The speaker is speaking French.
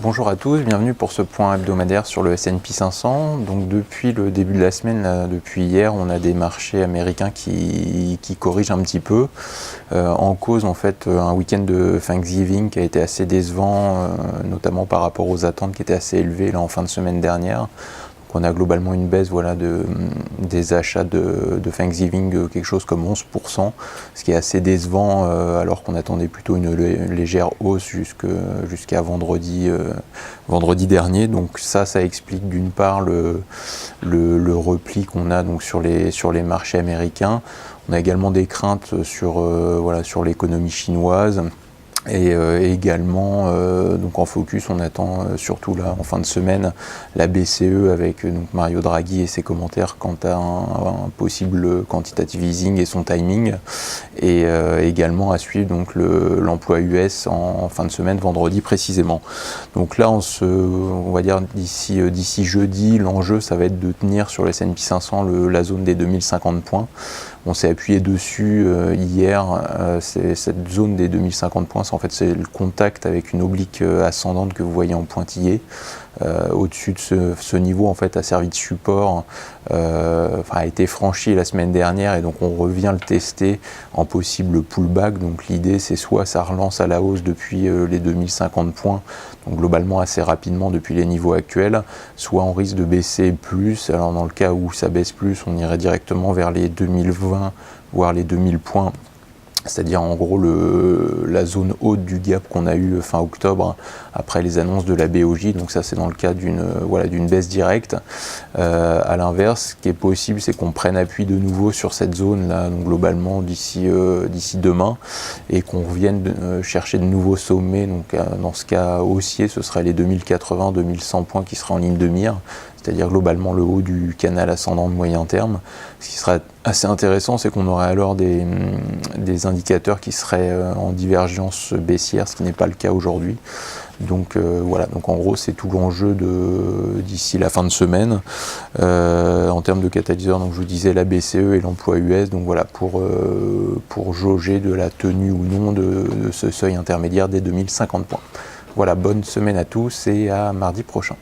Bonjour à tous, bienvenue pour ce point hebdomadaire sur le S&P 500. Donc depuis le début de la semaine, là, depuis hier, on a des marchés américains qui corrigent un petit peu. En cause en fait un week-end de Thanksgiving qui a été assez décevant, notamment par rapport aux attentes qui étaient assez élevées là, en fin de semaine dernière. On a globalement une baisse des achats de Thanksgiving, quelque chose comme 11%, ce qui est assez décevant alors qu'on attendait plutôt une légère hausse jusqu'à vendredi dernier. Donc ça explique d'une part le repli qu'on a donc sur les marchés américains. On a également des craintes sur l'économie chinoise. Et également, donc en focus, on attend surtout là en fin de semaine la BCE avec donc Mario Draghi et ses commentaires quant à un possible quantitative easing et son timing, et également à suivre donc l'emploi US en fin de semaine, vendredi précisément. Donc là, on va dire d'ici jeudi, l'enjeu ça va être de tenir sur le S&P 500 la zone des 2050 points. On s'est appuyé dessus hier, cette zone des 2050 points, en fait c'est le contact avec une oblique ascendante que vous voyez en pointillé. Au-dessus de ce niveau en fait a servi de support, a été franchi la semaine dernière, et donc on revient le tester en possible pullback. Donc l'idée c'est soit ça relance à la hausse depuis les 2050 points, donc globalement assez rapidement depuis les niveaux actuels, soit on risque de baisser plus. Alors dans le cas où ça baisse plus, on irait directement vers les 2020 voire les 2000 points, c'est-à-dire en gros la zone haute du gap qu'on a eu fin octobre après les annonces de la BOJ. Donc ça c'est dans le cas d'une baisse directe. À l'inverse, ce qui est possible, c'est qu'on prenne appui de nouveau sur cette zone là, donc globalement d'ici demain, et qu'on revienne chercher de nouveaux sommets. Donc dans ce cas haussier, ce serait les 2080-2100 points qui seraient en ligne de mire, c'est-à-dire globalement le haut du canal ascendant de moyen terme. Ce qui serait assez intéressant, c'est qu'on aurait alors des indicateurs qui seraient en divergence baissière, ce qui n'est pas le cas aujourd'hui. Donc voilà, donc en gros c'est tout l'enjeu d'ici la fin de semaine. En termes de catalyseurs, donc je vous disais la BCE et l'emploi US, donc voilà, pour jauger de la tenue ou non de ce seuil intermédiaire des 2050 points. Voilà, bonne semaine à tous et à mardi prochain.